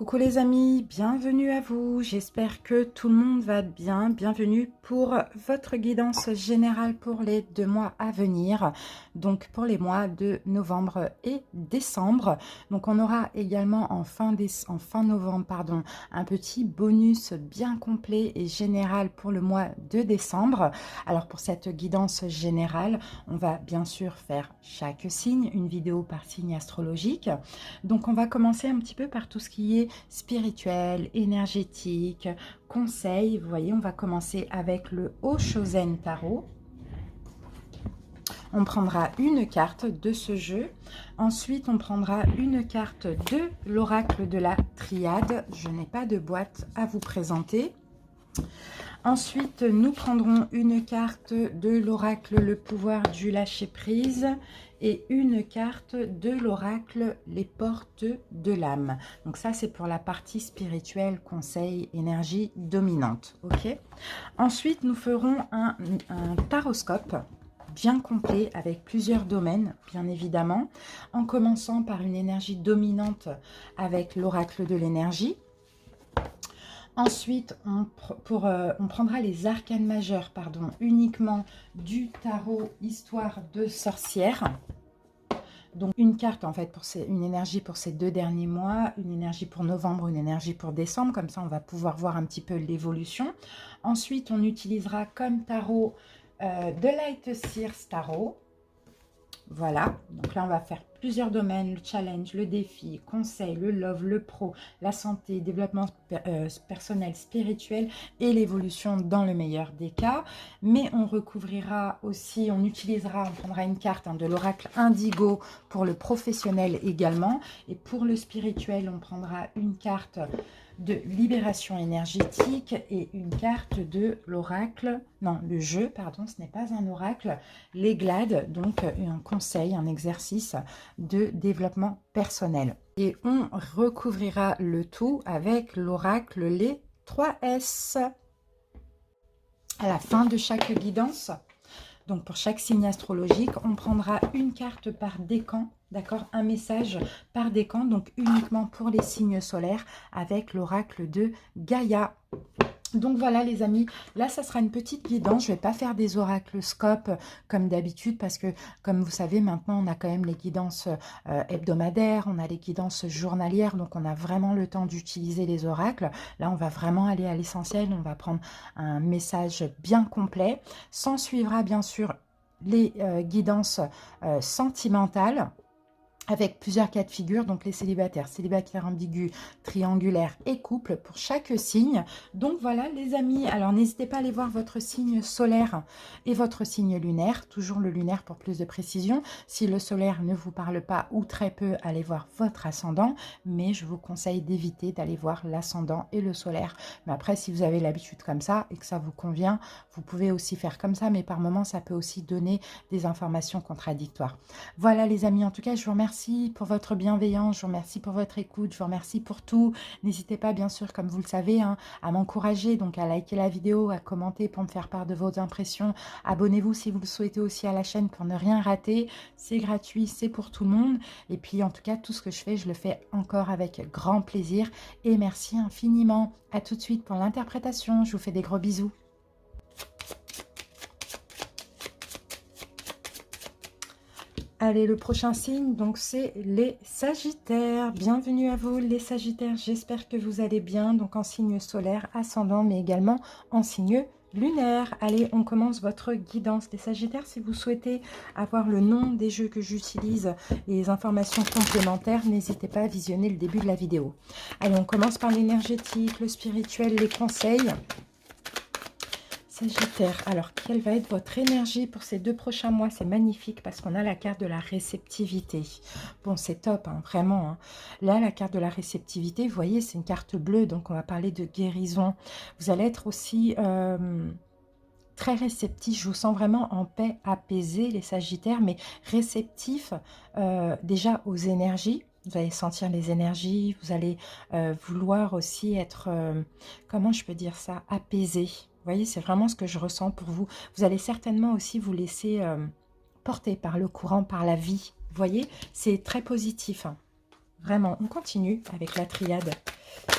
Coucou les amis, bienvenue à vous, j'espère que tout le monde va bien, bienvenue pour votre guidance générale pour les 2 mois à venir, donc pour les mois de novembre et décembre. Donc on aura également en fin novembre un petit bonus bien complet et général pour le mois de décembre. Alors pour cette guidance générale, on va bien sûr faire chaque signe, une vidéo par signe astrologique. Donc on va commencer un petit peu par tout ce qui est spirituel, énergétique, conseil. Vous voyez, on va commencer avec le Oshozen Tarot. On prendra une carte de ce jeu. Ensuite, on prendra une carte de l'oracle de la triade. Je n'ai pas de boîte à vous présenter. Ensuite, nous prendrons une carte de l'oracle le pouvoir du lâcher-prise et une carte de l'oracle les portes de l'âme. Donc ça, c'est pour la partie spirituelle, conseil, énergie dominante. Ok. Ensuite, nous ferons un taroscope bien complet avec plusieurs domaines, bien évidemment, en commençant par une énergie dominante avec l'oracle de l'énergie. Ensuite, on prendra les arcanes majeurs, uniquement du tarot Histoire de sorcière. Donc une carte en fait, une énergie pour ces 2 derniers mois, une énergie pour novembre, une énergie pour décembre. Comme ça, on va pouvoir voir un petit peu l'évolution. Ensuite, on utilisera comme tarot The Light Seers Tarot. Voilà, donc là on va faire plusieurs domaines, le challenge, le défi, conseil, le love, le pro, la santé, développement personnel, spirituel et l'évolution dans le meilleur des cas. Mais on recouvrira aussi, on prendra une carte de l'oracle indigo pour le professionnel également. Et pour le spirituel, on prendra une carte de libération énergétique et une carte de l'oracle, non, le jeu, pardon, ce n'est pas un oracle, les glades, donc un conseil, un exercice de développement personnel. Et on recouvrira le tout avec l'oracle les 3S. À la fin de chaque guidance, donc pour chaque signe astrologique, on prendra une carte par décan, d'accord, un message par décan, donc uniquement pour les signes solaires avec l'oracle de Gaïa. Donc voilà les amis, là ça sera une petite guidance, je ne vais pas faire des oraclescopes comme d'habitude parce que comme vous savez maintenant on a quand même les guidances hebdomadaires, on a les guidances journalières, donc on a vraiment le temps d'utiliser les oracles. Là on va vraiment aller à l'essentiel, on va prendre un message bien complet. S'en suivra bien sûr les guidances sentimentales, avec plusieurs cas de figure, donc les célibataires, célibataires ambigus, triangulaires et couples pour chaque signe. Donc voilà les amis, alors n'hésitez pas à aller voir votre signe solaire et votre signe lunaire, toujours le lunaire pour plus de précision. Si le solaire ne vous parle pas ou très peu, allez voir votre ascendant, mais je vous conseille d'éviter d'aller voir l'ascendant et le solaire. Mais après, si vous avez l'habitude comme ça et que ça vous convient, vous pouvez aussi faire comme ça, mais par moments, ça peut aussi donner des informations contradictoires. Voilà les amis, en tout cas, je vous remercie pour votre bienveillance, je vous remercie pour votre écoute, je vous remercie pour tout. N'hésitez pas, bien sûr, comme vous le savez, à m'encourager, donc à liker la vidéo, à commenter pour me faire part de vos impressions. Abonnez-vous si vous le souhaitez aussi à la chaîne pour ne rien rater. C'est gratuit, c'est pour tout le monde. Et puis, en tout cas, tout ce que je fais, je le fais encore avec grand plaisir. Et merci infiniment. À tout de suite pour l'interprétation. Je vous fais des gros bisous. Allez, le prochain signe, donc c'est les Sagittaires. Bienvenue à vous les Sagittaires, j'espère que vous allez bien, donc en signe solaire, ascendant, mais également en signe lunaire. Allez, on commence votre guidance des Sagittaires. Si vous souhaitez avoir le nom des jeux que j'utilise et les informations complémentaires, n'hésitez pas à visionner le début de la vidéo. Allez, on commence par l'énergétique, le spirituel, les conseils. Sagittaire, alors quelle va être votre énergie pour ces 2 prochains mois? C'est magnifique parce qu'on a la carte de la réceptivité. Bon, c'est top, vraiment. Là, la carte de la réceptivité, vous voyez, c'est une carte bleue, donc on va parler de guérison. Vous allez être aussi très réceptif. Je vous sens vraiment en paix, apaisé, les Sagittaires, mais réceptif déjà aux énergies. Vous allez sentir les énergies, vous allez vouloir aussi être, comment je peux dire ça, apaisé. Vous voyez, c'est vraiment ce que je ressens pour vous. Vous allez certainement aussi vous laisser porter par le courant, par la vie. Vous voyez, c'est très positif. Vraiment, on continue avec la triade.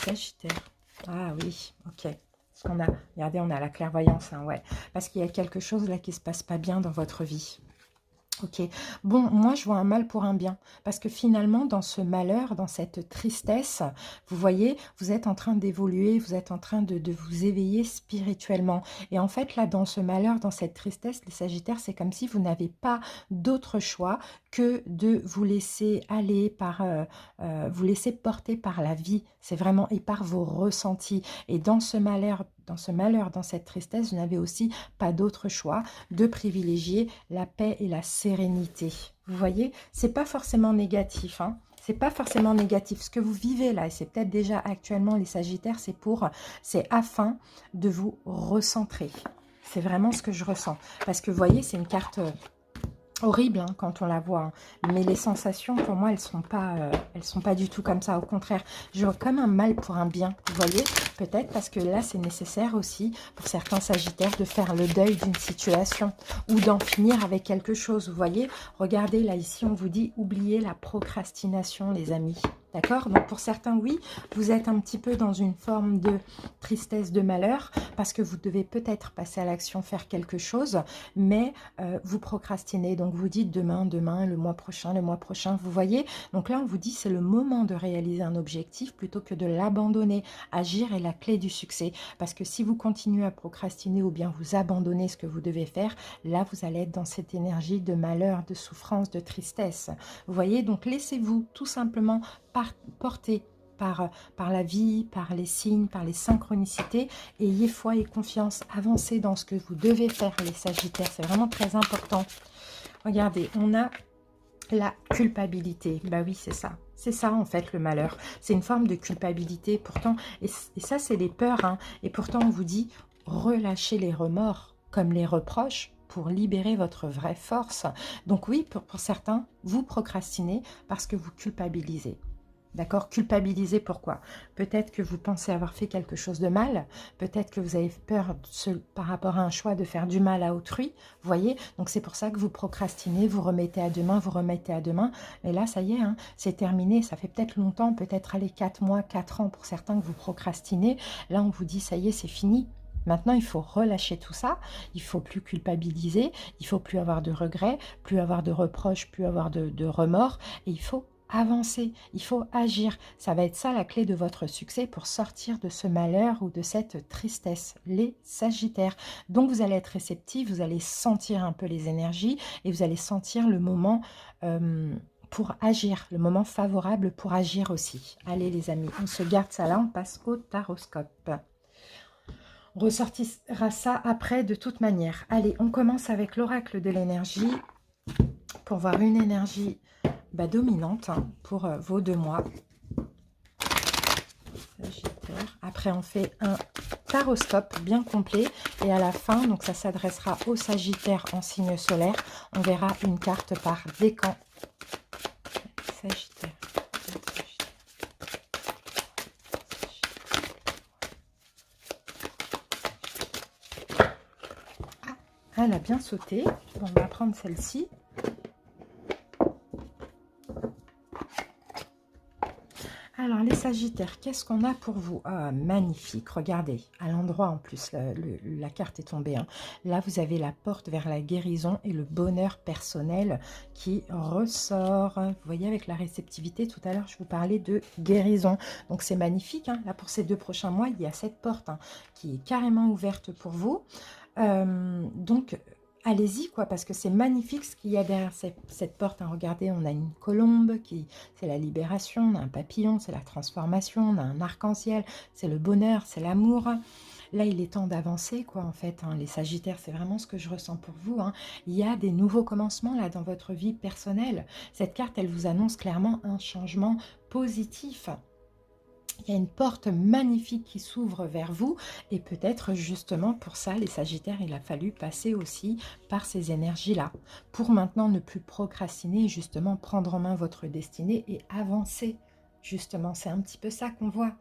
Sagittaire. Ah oui, ok. Parce qu'on a, regardez, on a la clairvoyance, hein, ouais. Parce qu'il y a quelque chose là qui se passe pas bien dans votre vie. Ok, bon, moi je vois un mal pour un bien, parce que finalement dans ce malheur, dans cette tristesse, vous voyez, vous êtes en train d'évoluer, vous êtes en train de vous éveiller spirituellement. Et en fait là, dans ce malheur, dans cette tristesse, les Sagittaires, c'est comme si vous n'avez pas d'autre choix que de vous laisser aller vous laisser porter par la vie, c'est vraiment, et par vos ressentis. Et dans cette tristesse, vous n'avez aussi pas d'autre choix de privilégier la paix et la sérénité. Vous voyez, c'est pas forcément négatif, hein. C'est pas forcément négatif. Ce que vous vivez là, et c'est peut-être déjà actuellement les Sagittaires, c'est afin de vous recentrer. C'est vraiment ce que je ressens. Parce que vous voyez, c'est une carte horrible hein, quand on la voit, hein. Mais les sensations pour moi elles sont pas du tout comme ça, au contraire je vois comme un mal pour un bien, vous voyez, peut-être parce que là c'est nécessaire aussi pour certains Sagittaires de faire le deuil d'une situation ou d'en finir avec quelque chose, vous voyez, regardez là ici on vous dit oubliez la procrastination les amis. D'accord? Donc pour certains, oui, vous êtes un petit peu dans une forme de tristesse, de malheur, parce que vous devez peut-être passer à l'action, faire quelque chose, mais vous procrastinez. Donc vous dites demain, demain, le mois prochain, vous voyez? Donc là, on vous dit c'est le moment de réaliser un objectif plutôt que de l'abandonner. Agir est la clé du succès, parce que si vous continuez à procrastiner ou bien vous abandonnez ce que vous devez faire, là, vous allez être dans cette énergie de malheur, de souffrance, de tristesse. Vous voyez? Donc laissez-vous tout simplement porter par la vie, par les signes, par les synchronicités. Ayez foi et confiance, avancez dans ce que vous devez faire les Sagittaires, c'est vraiment très important. Regardez, on a la culpabilité, bah oui c'est ça en fait le malheur, c'est une forme de culpabilité pourtant, et ça c'est les peurs, hein. Et pourtant on vous dit relâchez les remords comme les reproches pour libérer votre vraie force. Donc oui, pour certains, vous procrastinez parce que vous culpabilisez. D'accord? Culpabiliser, pourquoi? Peut-être que vous pensez avoir fait quelque chose de mal, peut-être que vous avez peur par rapport à un choix de faire du mal à autrui, vous voyez? Donc c'est pour ça que vous procrastinez, vous remettez à demain, et là ça y est, hein, c'est terminé, ça fait peut-être longtemps, peut-être aller 4 mois, 4 ans pour certains que vous procrastinez, là on vous dit ça y est, c'est fini. Maintenant, il faut relâcher tout ça, il ne faut plus culpabiliser, il ne faut plus avoir de regrets, plus avoir de reproches, plus avoir de remords, et il faut avancer, il faut agir. Ça va être ça la clé de votre succès pour sortir de ce malheur ou de cette tristesse, les Sagittaires. Donc vous allez être réceptif, vous allez sentir un peu les énergies et vous allez sentir le moment pour agir, le moment favorable pour agir aussi. Allez les amis, on se garde ça là, on passe au taroscope. On ressortira ça après de toute manière. Allez, on commence avec l'oracle de l'énergie pour voir une énergie dominante hein, pour vos 2 mois. Sagittaire. Après, on fait un taroscope bien complet. Et à la fin, donc ça s'adressera aux Sagittaires en signe solaire. On verra une carte par décan. Sagittaire. Ah, elle a bien sauté. Bon, on va prendre celle-ci. Alors, les Sagittaires, qu'est-ce qu'on a pour vous? Ah, magnifique, regardez, à l'endroit en plus, la carte est tombée. Hein. Là, vous avez la porte vers la guérison et le bonheur personnel qui ressort. Vous voyez, avec la réceptivité, tout à l'heure, je vous parlais de guérison. Donc, c'est magnifique. Hein. Là, pour ces 2 prochains mois, il y a cette porte hein, qui est carrément ouverte pour vous. Donc, allez-y, quoi, parce que c'est magnifique ce qu'il y a derrière cette porte. Hein. Regardez, on a une colombe, c'est la libération, on a un papillon, c'est la transformation, on a un arc-en-ciel, c'est le bonheur, c'est l'amour. Là, il est temps d'avancer, quoi, en fait. Hein. Les Sagittaires, c'est vraiment ce que je ressens pour vous. Hein. Il y a des nouveaux commencements, là, dans votre vie personnelle. Cette carte, elle vous annonce clairement un changement positif. Il y a une porte magnifique qui s'ouvre vers vous et peut-être justement pour ça, les Sagittaires, il a fallu passer aussi par ces énergies-là pour maintenant ne plus procrastiner et justement prendre en main votre destinée et avancer. Justement, c'est un petit peu ça qu'on voit.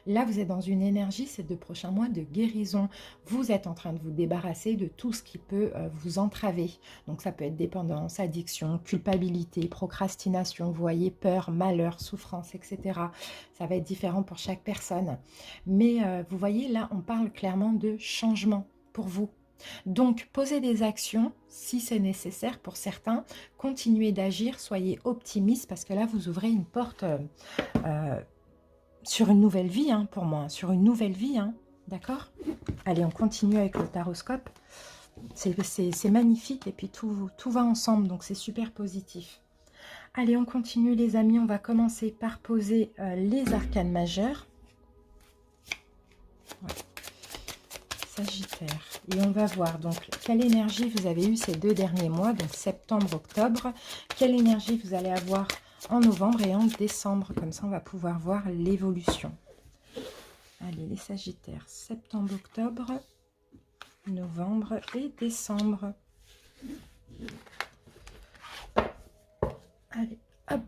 Là, vous êtes dans une énergie, ces 2 prochains mois, de guérison. Vous êtes en train de vous débarrasser de tout ce qui peut vous entraver. Donc, ça peut être dépendance, addiction, culpabilité, procrastination, vous voyez, peur, malheur, souffrance, etc. Ça va être différent pour chaque personne. Mais vous voyez, là, on parle clairement de changement pour vous. Donc, posez des actions si c'est nécessaire pour certains. Continuez d'agir, soyez optimistes parce que là, vous ouvrez une porte sur une nouvelle vie, hein, pour moi. Sur une nouvelle vie, hein, d'accord? Allez, on continue avec le taroscope. C'est magnifique et puis tout va ensemble, donc c'est super positif. Allez, on continue les amis. On va commencer par poser les arcanes majeurs. Ouais. Sagittaire. Et on va voir donc quelle énergie vous avez eu ces 2 derniers mois, donc septembre, octobre. Quelle énergie vous allez avoir en novembre et en décembre. Comme ça, on va pouvoir voir l'évolution. Allez, les Sagittaires. Septembre, octobre, novembre et décembre. Allez, hop.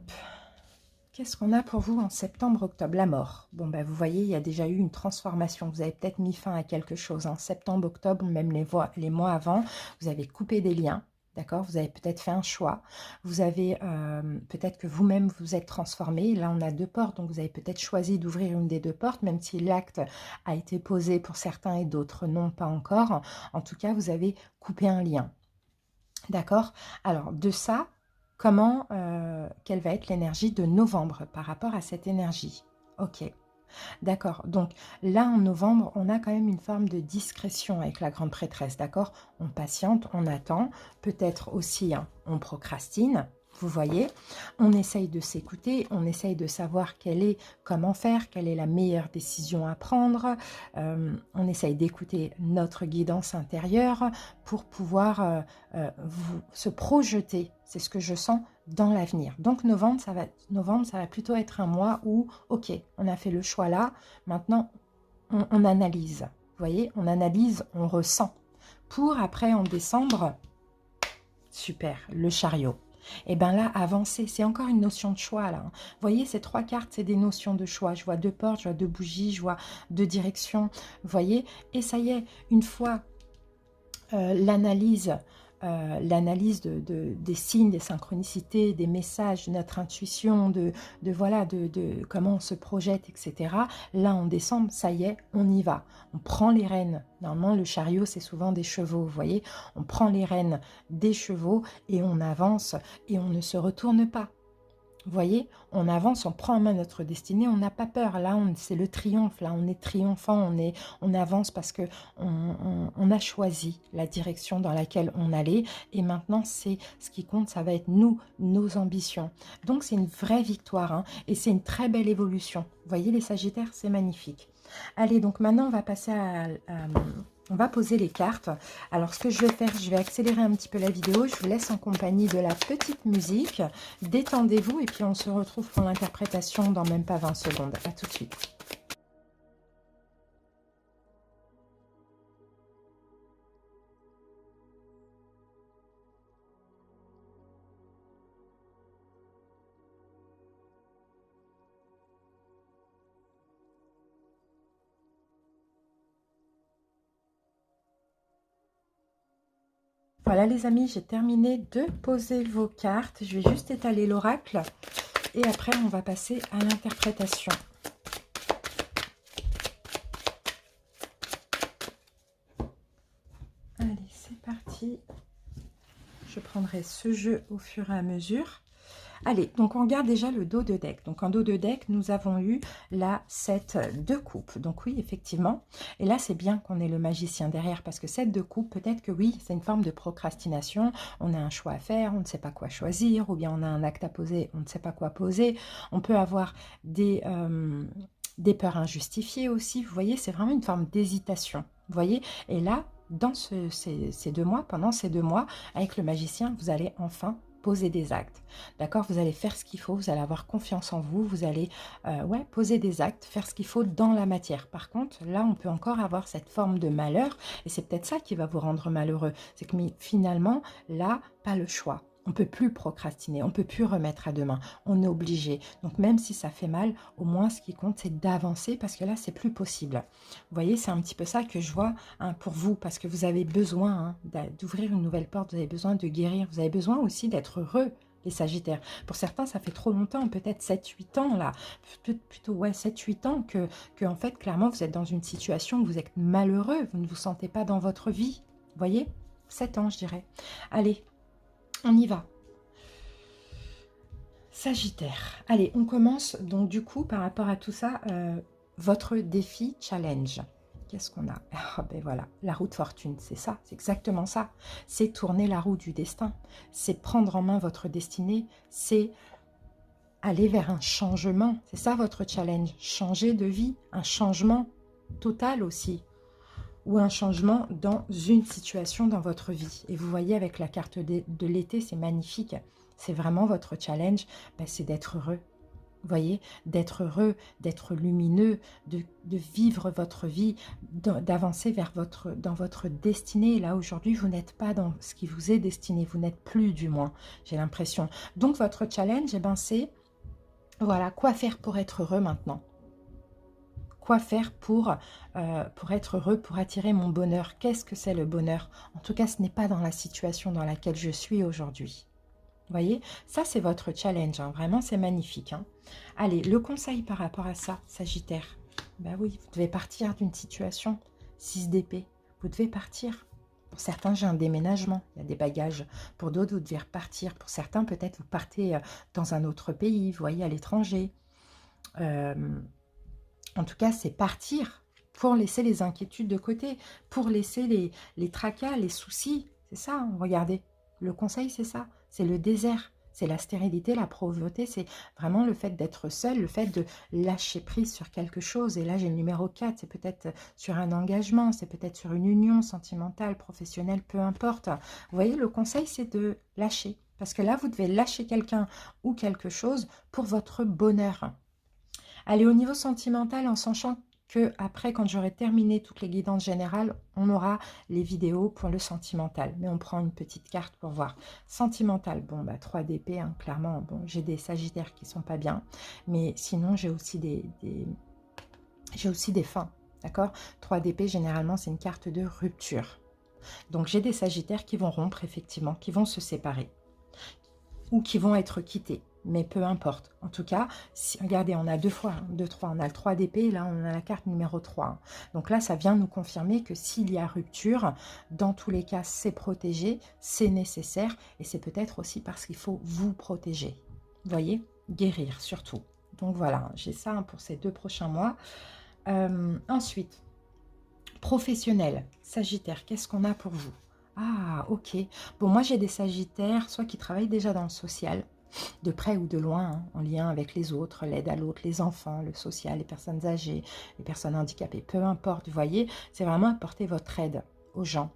Qu'est-ce qu'on a pour vous en septembre, octobre? La mort. Bon, ben, vous voyez, il y a déjà eu une transformation. Vous avez peut-être mis fin à quelque chose. En septembre, octobre, même les mois avant, vous avez coupé des liens. D'accord? Vous avez peut-être fait un choix. Vous avez peut-être que vous-même vous êtes transformé. Là, on a 2 portes. Donc, vous avez peut-être choisi d'ouvrir une des 2 portes, même si l'acte a été posé pour certains et d'autres non, pas encore. En tout cas, vous avez coupé un lien. D'accord? Alors, de ça... Comment, quelle va être l'énergie de novembre par rapport à cette énergie? Ok, d'accord. Donc là, en novembre, on a quand même une forme de discrétion avec la grande prêtresse, d'accord? On patiente, on attend, peut-être aussi, hein, on procrastine. Vous voyez, on essaye de s'écouter, on essaye de savoir comment faire, quelle est la meilleure décision à prendre. On essaye d'écouter notre guidance intérieure pour pouvoir se projeter. C'est ce que je sens dans l'avenir. Donc novembre, ça va plutôt être un mois où, ok, on a fait le choix là, maintenant on analyse. Vous voyez, on analyse, on ressent. Pour après, en décembre, super, le chariot. Et bien là, avancer, c'est encore une notion de choix là. Vous voyez, ces 3 cartes, c'est des notions de choix. Je vois 2 portes, je vois 2 bougies, je vois 2 directions. Vous voyez, et ça y est, une fois l'analyse des signes, des synchronicités, des messages, de notre intuition, de comment on se projette, etc. Là, en décembre, ça y est, on y va. On prend les rênes. Normalement, le chariot, c'est souvent des chevaux, vous voyez. On prend les rênes des chevaux et on avance et on ne se retourne pas. Vous voyez, on avance, on prend en main notre destinée, on n'a pas peur. Là, c'est le triomphe. Là, on est triomphant, on avance parce que on a choisi la direction dans laquelle on allait. Et maintenant, c'est ce qui compte, ça va être nous, nos ambitions. Donc, c'est une vraie victoire, hein, et c'est une très belle évolution. Vous voyez, les Sagittaires, c'est magnifique. Allez, donc maintenant, on va passer on va poser les cartes. Alors, ce que je vais faire, je vais accélérer un petit peu la vidéo. Je vous laisse en compagnie de la petite musique. Détendez-vous et puis on se retrouve pour l'interprétation dans même pas 20 secondes. À tout de suite. Voilà les amis, j'ai terminé de poser vos cartes. Je vais juste étaler l'oracle et après on va passer à l'interprétation. Allez, c'est parti. Je prendrai ce jeu au fur et à mesure. Allez, donc on regarde déjà le dos de deck. Donc en dos de deck, nous avons eu la 7 de coupe. Donc oui, effectivement. Et là, c'est bien qu'on ait le magicien derrière parce que 7 de coupe, peut-être que oui, c'est une forme de procrastination. On a un choix à faire, on ne sait pas quoi choisir, ou bien on a un acte à poser, on ne sait pas quoi poser. On peut avoir des peurs injustifiées aussi. Vous voyez, c'est vraiment une forme d'hésitation. Vous voyez, et là, dans ces 2 mois, pendant ces 2 mois, avec le magicien, vous allez enfin poser des actes, d'accord? Vous allez faire ce qu'il faut, vous allez avoir confiance en vous, vous allez poser des actes, faire ce qu'il faut dans la matière. Par contre, là, on peut encore avoir cette forme de malheur, et c'est peut-être ça qui va vous rendre malheureux. C'est que finalement, là, pas le choix. On ne peut plus procrastiner, on ne peut plus remettre à demain. On est obligé. Donc même si ça fait mal, au moins ce qui compte, c'est d'avancer parce que là, c'est plus possible. Vous voyez, c'est un petit peu ça que je vois hein, pour vous parce que vous avez besoin hein, d'ouvrir une nouvelle porte, vous avez besoin de guérir, vous avez besoin aussi d'être heureux, les Sagittaires. Pour certains, ça fait trop longtemps, peut-être 7-8 ans là, plutôt ouais, 7-8 ans que en fait, clairement, vous êtes dans une situation où vous êtes malheureux, vous ne vous sentez pas dans votre vie. Vous voyez, 7 ans, je dirais. Allez. On y va. Sagittaire. Allez, on commence. Donc, du coup, par rapport à tout ça, votre défi challenge. Qu'est-ce qu'on a? Ah, ben voilà, la roue de fortune, c'est ça, c'est exactement ça. C'est tourner la roue du destin. C'est prendre en main votre destinée. C'est aller vers un changement. C'est ça votre challenge. Changer de vie. Un changement total aussi. Ou un changement dans une situation dans votre vie. Et vous voyez avec la carte de l'été, c'est magnifique. C'est vraiment votre challenge, ben, c'est d'être heureux. Vous voyez, d'être heureux, d'être lumineux, de vivre votre vie, d'avancer dans votre destinée. Et là, aujourd'hui, vous n'êtes pas dans ce qui vous est destiné. Vous n'êtes plus, du moins, j'ai l'impression. Donc, votre challenge, eh ben, c'est, voilà, quoi faire pour être heureux maintenant? Quoi faire pour être heureux, pour attirer mon bonheur? Qu'est-ce que c'est le bonheur? En tout cas, ce n'est pas dans la situation dans laquelle je suis aujourd'hui. Vous voyez, ça c'est votre challenge, hein. Vraiment c'est magnifique. Hein. Allez, le conseil par rapport à ça, Sagittaire. Ben oui, vous devez partir d'une situation, 6 d'épée, vous devez partir. Pour certains, j'ai un déménagement, il y a des bagages. Pour d'autres, vous devez repartir. Pour certains, peut-être vous partez dans un autre pays, vous voyez, à l'étranger. En tout cas, c'est partir pour laisser les inquiétudes de côté, pour laisser les tracas, les soucis. C'est ça, hein, regardez. Le conseil, c'est ça. C'est le désert. C'est la stérilité, la pauvreté. C'est vraiment le fait d'être seul, le fait de lâcher prise sur quelque chose. Et là, j'ai le numéro 4. C'est peut-être sur un engagement, c'est peut-être sur une union sentimentale, professionnelle, peu importe. Vous voyez, le conseil, c'est de lâcher. Parce que là, vous devez lâcher quelqu'un ou quelque chose pour votre bonheur. Allez, au niveau sentimental, en sachant que après, quand j'aurai terminé toutes les guidances générales, on aura les vidéos pour le sentimental. Mais on prend une petite carte pour voir. Sentimental, bon, bah 3 d'épée, hein, clairement, bon, j'ai des sagittaires qui sont pas bien. Mais sinon, j'ai aussi j'ai aussi des fins, d'accord? 3 d'épée, généralement, c'est une carte de rupture. Donc, j'ai des sagittaires qui vont rompre, effectivement, qui vont se séparer. Ou qui vont être quittés. Mais peu importe. En tout cas, si, regardez, on a 2 fois, 2, 3. On a le 3 d'épée, là, on a la carte numéro 3. Donc là, ça vient nous confirmer que s'il y a rupture, dans tous les cas, c'est protégé, c'est nécessaire. Et c'est peut-être aussi parce qu'il faut vous protéger. Vous voyez? Guérir, surtout. Donc voilà, j'ai ça pour ces 2 prochains mois. Ensuite, professionnel, Sagittaire, qu'est-ce qu'on a pour vous? Ah, ok. Bon, moi, j'ai des sagittaires, soit qui travaillent déjà dans le social, de près ou de loin, hein, en lien avec les autres, l'aide à l'autre, les enfants, le social, les personnes âgées, les personnes handicapées, peu importe, vous voyez, c'est vraiment apporter votre aide aux gens.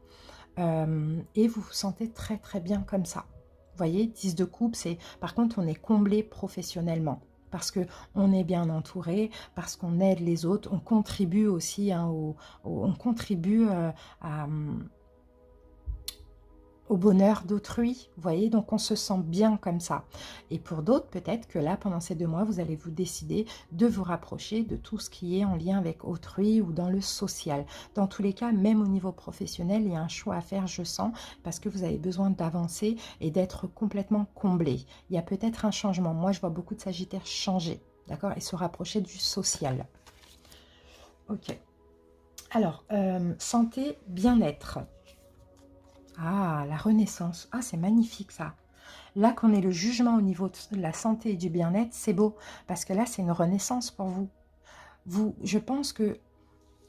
Et vous vous sentez très, très bien comme ça. Vous voyez, 10 de coupe, c'est, par contre, on est comblé professionnellement. Parce qu'on est bien entouré, parce qu'on aide les autres, on contribue aussi, hein, on contribue au bonheur d'autrui, vous voyez, donc on se sent bien comme ça. Et pour d'autres, peut-être que là, pendant ces 2 mois, vous allez vous décider de vous rapprocher de tout ce qui est en lien avec autrui ou dans le social. Dans tous les cas, même au niveau professionnel, il y a un choix à faire, je sens, parce que vous avez besoin d'avancer et d'être complètement comblé. Il y a peut-être un changement. Moi, je vois beaucoup de sagittaires changer, d'accord, et se rapprocher du social. Ok. Alors, santé, bien-être. Ah, la renaissance. Ah, c'est magnifique ça. Là, qu'on ait le jugement au niveau de la santé et du bien-être, c'est beau. Parce que là, c'est une renaissance pour vous. Je pense que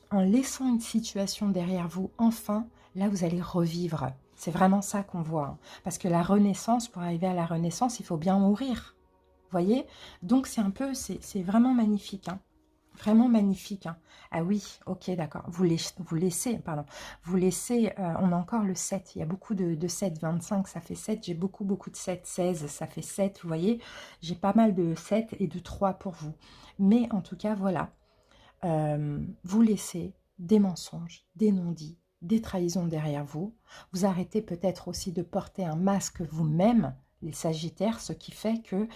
en laissant une situation derrière vous, enfin, là, vous allez revivre. C'est vraiment ça qu'on voit. Hein. Parce que la renaissance, pour arriver à la renaissance, il faut bien mourir. Vous voyez? Donc, c'est un peu, c'est vraiment magnifique. Hein. Vraiment magnifique. Hein. Ah oui, ok, d'accord. Vous laissez, on a encore le 7. Il y a beaucoup de 7, 25, ça fait 7. J'ai beaucoup de 7, 16, ça fait 7. Vous voyez, j'ai pas mal de 7 et de 3 pour vous. Mais en tout cas, voilà. Vous laissez des mensonges, des non-dits, des trahisons derrière vous. Vous arrêtez peut-être aussi de porter un masque vous-même. les Sagittaires, ce qui fait que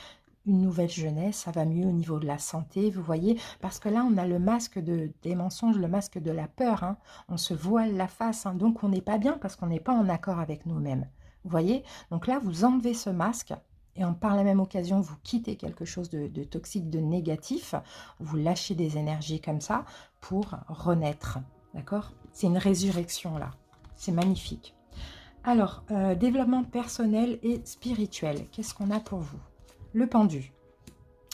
une nouvelle jeunesse, ça va mieux au niveau de la santé, vous voyez, parce que là, on a le masque des mensonges, le masque de la peur, hein. On se voile la face, hein. Donc on n'est pas bien parce qu'on n'est pas en accord avec nous-mêmes, vous voyez. Donc là, vous enlevez ce masque, et par la même occasion, vous quittez quelque chose de toxique, de négatif, vous lâchez des énergies comme ça pour renaître, d'accord? C'est une résurrection là, c'est magnifique. Alors, développement personnel et spirituel, qu'est-ce qu'on a pour vous? Le pendu.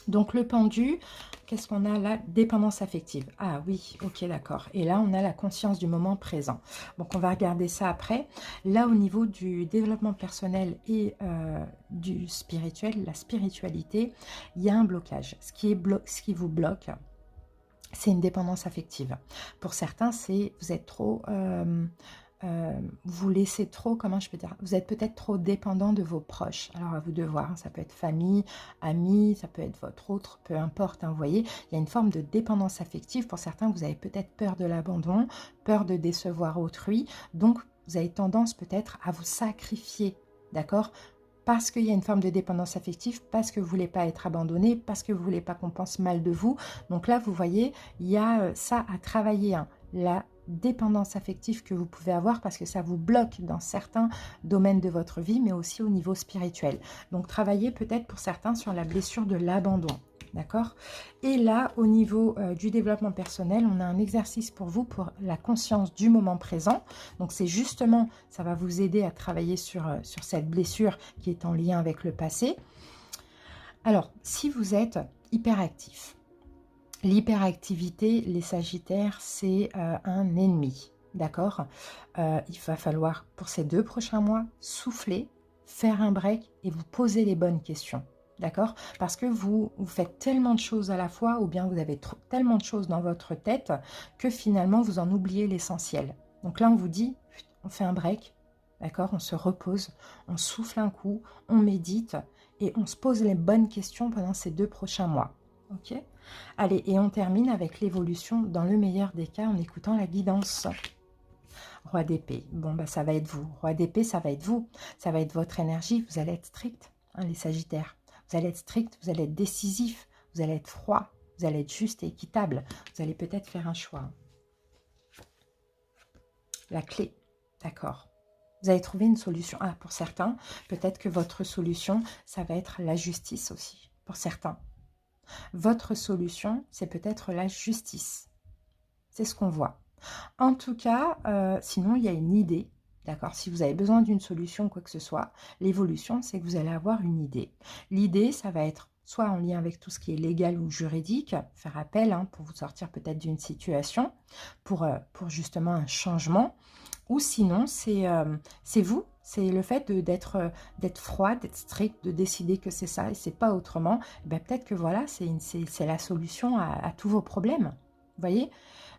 Donc le pendu, qu'est-ce qu'on a là? Dépendance affective. Ah oui, ok, d'accord. Et là, on a la conscience du moment présent. Donc on va regarder ça après. Là, au niveau du développement personnel et du spirituel, la spiritualité, il y a un blocage. Ce qui vous bloque, c'est une dépendance affective. Pour certains, c'est vous êtes trop... vous laissez trop, comment je peux dire, vous êtes peut-être trop dépendant de vos proches. Alors à vous de voir, hein, ça peut être famille, amis, ça peut être votre autre, peu importe, hein, vous voyez, il y a une forme de dépendance affective. Pour certains, vous avez peut-être peur de l'abandon, peur de décevoir autrui, donc vous avez tendance peut-être à vous sacrifier, d'accord, parce qu'il y a une forme de dépendance affective, parce que vous ne voulez pas être abandonné, parce que vous ne voulez pas qu'on pense mal de vous. Donc là, vous voyez, il y a ça à travailler, hein, la dépendance affective que vous pouvez avoir, parce que ça vous bloque dans certains domaines de votre vie, mais aussi au niveau spirituel. Donc travaillez peut-être pour certains sur la blessure de l'abandon. D'accord? Et là, au niveau du développement personnel, on a un exercice pour vous, pour la conscience du moment présent. Donc c'est justement, ça va vous aider à travailler sur cette blessure qui est en lien avec le passé. Alors, si vous êtes hyperactif, l'hyperactivité, les Sagittaires, c'est un ennemi, d'accord? Il va falloir, pour ces 2 prochains mois, souffler, faire un break et vous poser les bonnes questions, d'accord? Parce que vous faites tellement de choses à la fois, ou bien vous avez tellement de choses dans votre tête, que finalement, vous en oubliez l'essentiel. Donc là, on vous dit, on fait un break, d'accord? On se repose, on souffle un coup, on médite, et on se pose les bonnes questions pendant ces 2 prochains mois, ok? Allez, et on termine avec l'évolution, dans le meilleur des cas, en écoutant la guidance. Roi d'épée, bon, bah ça va être vous. Roi d'épée, ça va être vous. Ça va être votre énergie. Vous allez être strict, hein, les Sagittaires. Vous allez être strict, vous allez être décisif, vous allez être froid, vous allez être juste et équitable. Vous allez peut-être faire un choix. La clé, d'accord. Vous allez trouver une solution. Ah, pour certains, peut-être que votre solution, ça va être la justice aussi, pour certains. Votre solution, c'est peut-être la justice. C'est ce qu'on voit. En tout cas, sinon, il y a une idée. D'accord? Si vous avez besoin d'une solution, quoi que ce soit, l'évolution, c'est que vous allez avoir une idée. L'idée, ça va être soit en lien avec tout ce qui est légal ou juridique, faire appel, hein, pour vous sortir peut-être d'une situation, pour justement un changement. Ou sinon, c'est vous, c'est le fait d'être froid, d'être strict, de décider que c'est ça et c'est pas autrement. Ben, peut-être que voilà, c'est la solution à tous vos problèmes. Vous voyez?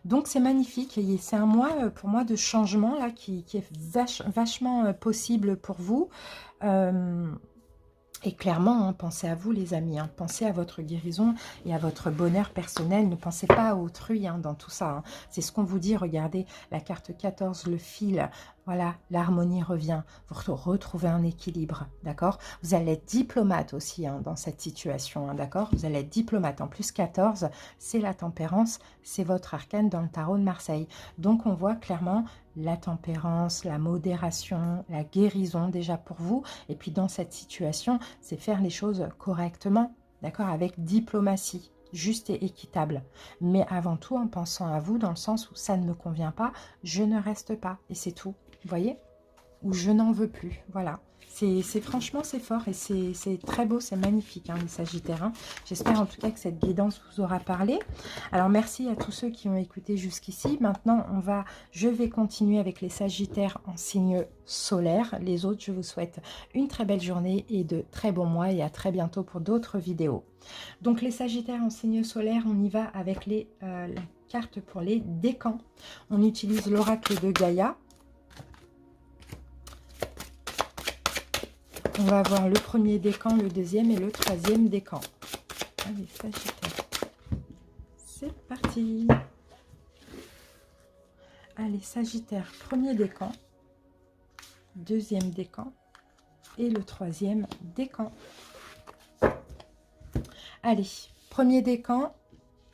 Donc c'est magnifique, c'est un mois pour moi de changement là qui est vachement possible pour vous. Et clairement, hein, pensez à vous les amis, hein, pensez à votre guérison et à votre bonheur personnel, ne pensez pas à autrui, hein, dans tout ça. Hein. C'est ce qu'on vous dit, regardez la carte 14, le fil, voilà, l'harmonie revient, vous retrouvez un équilibre, d'accord? Vous allez être diplomate aussi, hein, dans cette situation, hein, d'accord? Vous allez être diplomate. En plus 14, c'est la tempérance, c'est votre arcane dans le tarot de Marseille. Donc on voit clairement la tempérance, la modération, la guérison déjà pour vous. Et puis dans cette situation, c'est faire les choses correctement, d'accord, avec diplomatie, juste et équitable. Mais avant tout en pensant à vous, dans le sens où ça ne me convient pas, je ne reste pas. Et c'est tout, vous voyez? Ou je n'en veux plus, voilà. Franchement, c'est fort et c'est très beau, c'est magnifique, hein, les Sagittaires. Hein. J'espère en tout cas que cette guidance vous aura parlé. Alors, merci à tous ceux qui ont écouté jusqu'ici. Maintenant, je vais continuer avec les Sagittaires en signe solaire. Les autres, je vous souhaite une très belle journée et de très bons mois et à très bientôt pour d'autres vidéos. Donc, les Sagittaires en signe solaire, on y va avec la carte pour les décans. On utilise l'oracle de Gaïa. On va avoir le premier décan, le deuxième et le troisième décan. Allez, Sagittaire. C'est parti. Allez, Sagittaire, premier décan. Deuxième décan. et le troisième décan. Allez, premier décan,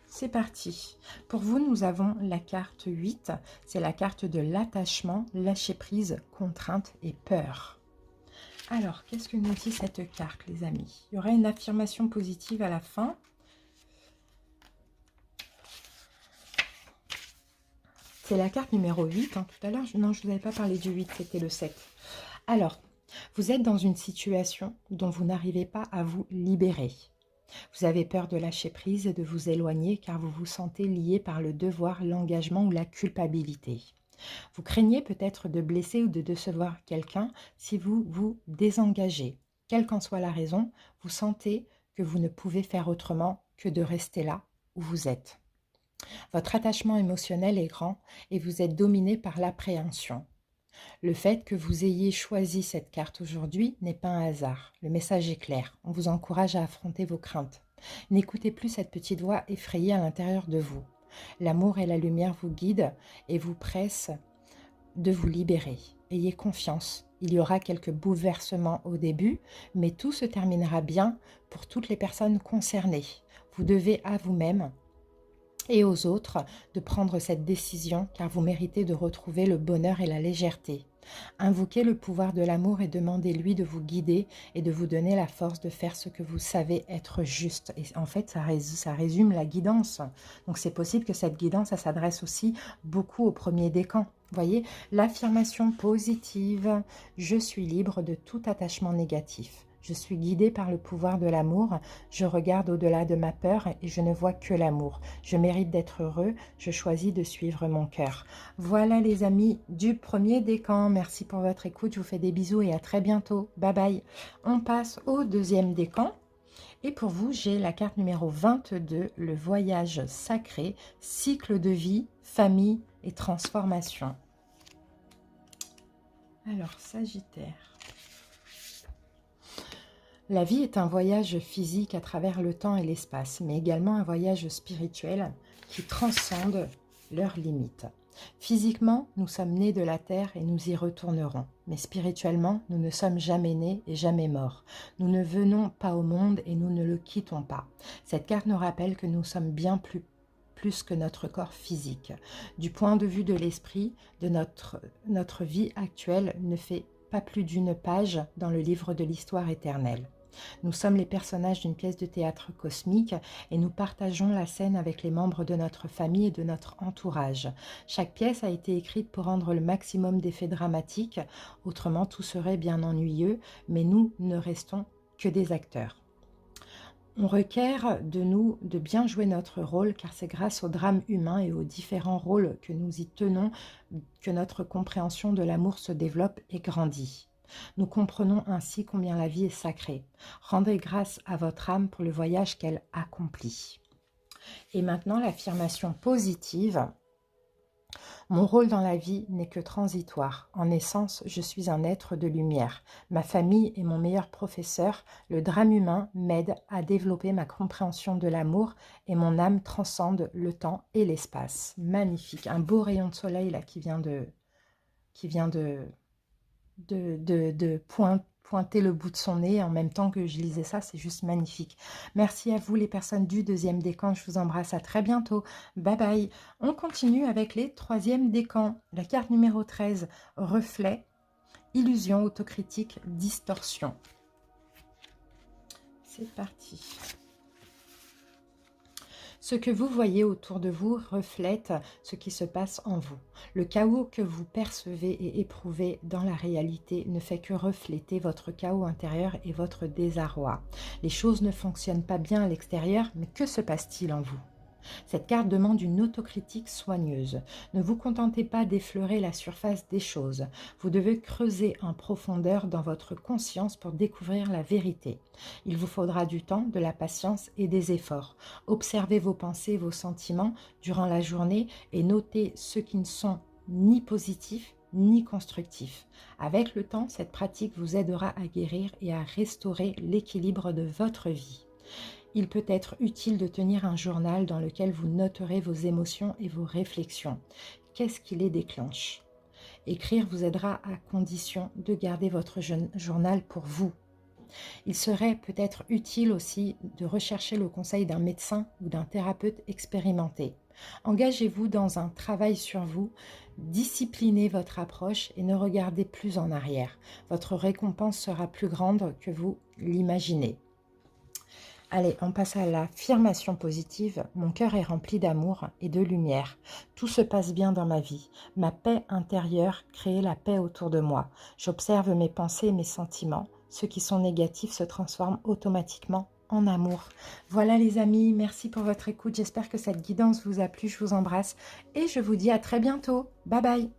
c'est parti. Pour vous, nous avons la carte 8. C'est la carte de l'attachement, lâcher prise, contrainte et peur. Alors, qu'est-ce que nous dit cette carte, les amis? Il y aura une affirmation positive à la fin. C'est la carte numéro 8. Hein. Tout à l'heure, non, je ne vous avais pas parlé du 8, c'était le 7. Alors, vous êtes dans une situation dont vous n'arrivez pas à vous libérer. Vous avez peur de lâcher prise et de vous éloigner car vous vous sentez lié par le devoir, l'engagement ou la culpabilité. Vous craignez peut-être de blesser ou de décevoir quelqu'un si vous vous désengagez. Quelle qu'en soit la raison, vous sentez que vous ne pouvez faire autrement que de rester là où vous êtes. Votre attachement émotionnel est grand et vous êtes dominé par l'appréhension. Le fait que vous ayez choisi cette carte aujourd'hui n'est pas un hasard. Le message est clair. On vous encourage à affronter vos craintes. N'écoutez plus cette petite voix effrayée à l'intérieur de vous. L'amour et la lumière vous guident et vous pressent de vous libérer. Ayez confiance. Il y aura quelques bouleversements au début, mais tout se terminera bien pour toutes les personnes concernées. Vous devez à vous-même et aux autres de prendre cette décision car vous méritez de retrouver le bonheur et la légèreté. Invoquez le pouvoir de l'amour et demandez-lui de vous guider et de vous donner la force de faire ce que vous savez être juste. Et en fait, ça résume la guidance. Donc c'est possible que cette guidance, ça s'adresse aussi beaucoup au premier décan. Vous voyez, l'affirmation positive, je suis libre de tout attachement négatif. Je suis guidée par le pouvoir de l'amour, je regarde au-delà de ma peur et je ne vois que l'amour. Je mérite d'être heureux, je choisis de suivre mon cœur. Voilà les amis du premier décan, merci pour votre écoute, je vous fais des bisous et à très bientôt. Bye bye. On passe au deuxième décan. Et pour vous, j'ai la carte numéro 22, le voyage sacré, cycle de vie, famille et transformation. Alors, Sagittaire. La vie est un voyage physique à travers le temps et l'espace, mais également un voyage spirituel qui transcende leurs limites. Physiquement, nous sommes nés de la terre et nous y retournerons. Mais spirituellement, nous ne sommes jamais nés et jamais morts. Nous ne venons pas au monde et nous ne le quittons pas. Cette carte nous rappelle que nous sommes bien plus que notre corps physique. Du point de vue de l'esprit, de notre vie actuelle ne fait pas plus d'une page dans le livre de l'histoire éternelle. Nous sommes les personnages d'une pièce de théâtre cosmique et nous partageons la scène avec les membres de notre famille et de notre entourage. Chaque pièce a été écrite pour rendre le maximum d'effets dramatiques, autrement tout serait bien ennuyeux, mais nous ne restons que des acteurs. On requiert de nous de bien jouer notre rôle car c'est grâce au drame humain et aux différents rôles que nous y tenons que notre compréhension de l'amour se développe et grandit. Nous comprenons ainsi combien la vie est sacrée. Rendez grâce à votre âme pour le voyage qu'elle accomplit. Et maintenant, l'affirmation positive. Mon rôle dans la vie n'est que transitoire. En essence, je suis un être de lumière. Ma famille est mon meilleur professeur. Le drame humain m'aide à développer ma compréhension de l'amour et mon âme transcende le temps et l'espace. Magnifique. Un beau rayon de soleil là qui vient de pointer le bout de son nez en même temps que je lisais ça, c'est juste magnifique. Merci à vous les personnes du deuxième décan, je vous embrasse, à très bientôt, bye bye. On continue avec les troisièmes décans. La carte numéro 13, reflet, illusion, autocritique, distorsion. C'est parti. Ce que vous voyez autour de vous reflète ce qui se passe en vous. Le chaos que vous percevez et éprouvez dans la réalité ne fait que refléter votre chaos intérieur et votre désarroi. Les choses ne fonctionnent pas bien à l'extérieur, mais que se passe-t-il en vous ? Cette carte demande une autocritique soigneuse. Ne vous contentez pas d'effleurer la surface des choses. Vous devez creuser en profondeur dans votre conscience pour découvrir la vérité. Il vous faudra du temps, de la patience et des efforts. Observez vos pensées et vos sentiments durant la journée et notez ceux qui ne sont ni positifs ni constructifs. Avec le temps, cette pratique vous aidera à guérir et à restaurer l'équilibre de votre vie. Il peut être utile de tenir un journal dans lequel vous noterez vos émotions et vos réflexions. Qu'est-ce qui les déclenche ? Écrire vous aidera à condition de garder votre journal pour vous. Il serait peut-être utile aussi de rechercher le conseil d'un médecin ou d'un thérapeute expérimenté. Engagez-vous dans un travail sur vous, disciplinez votre approche et ne regardez plus en arrière. Votre récompense sera plus grande que vous l'imaginez. Allez, on passe à l'affirmation positive. Mon cœur est rempli d'amour et de lumière. Tout se passe bien dans ma vie. Ma paix intérieure crée la paix autour de moi. J'observe mes pensées et mes sentiments. Ceux qui sont négatifs se transforment automatiquement en amour. Voilà les amis, merci pour votre écoute. J'espère que cette guidance vous a plu. Je vous embrasse et je vous dis à très bientôt. Bye bye.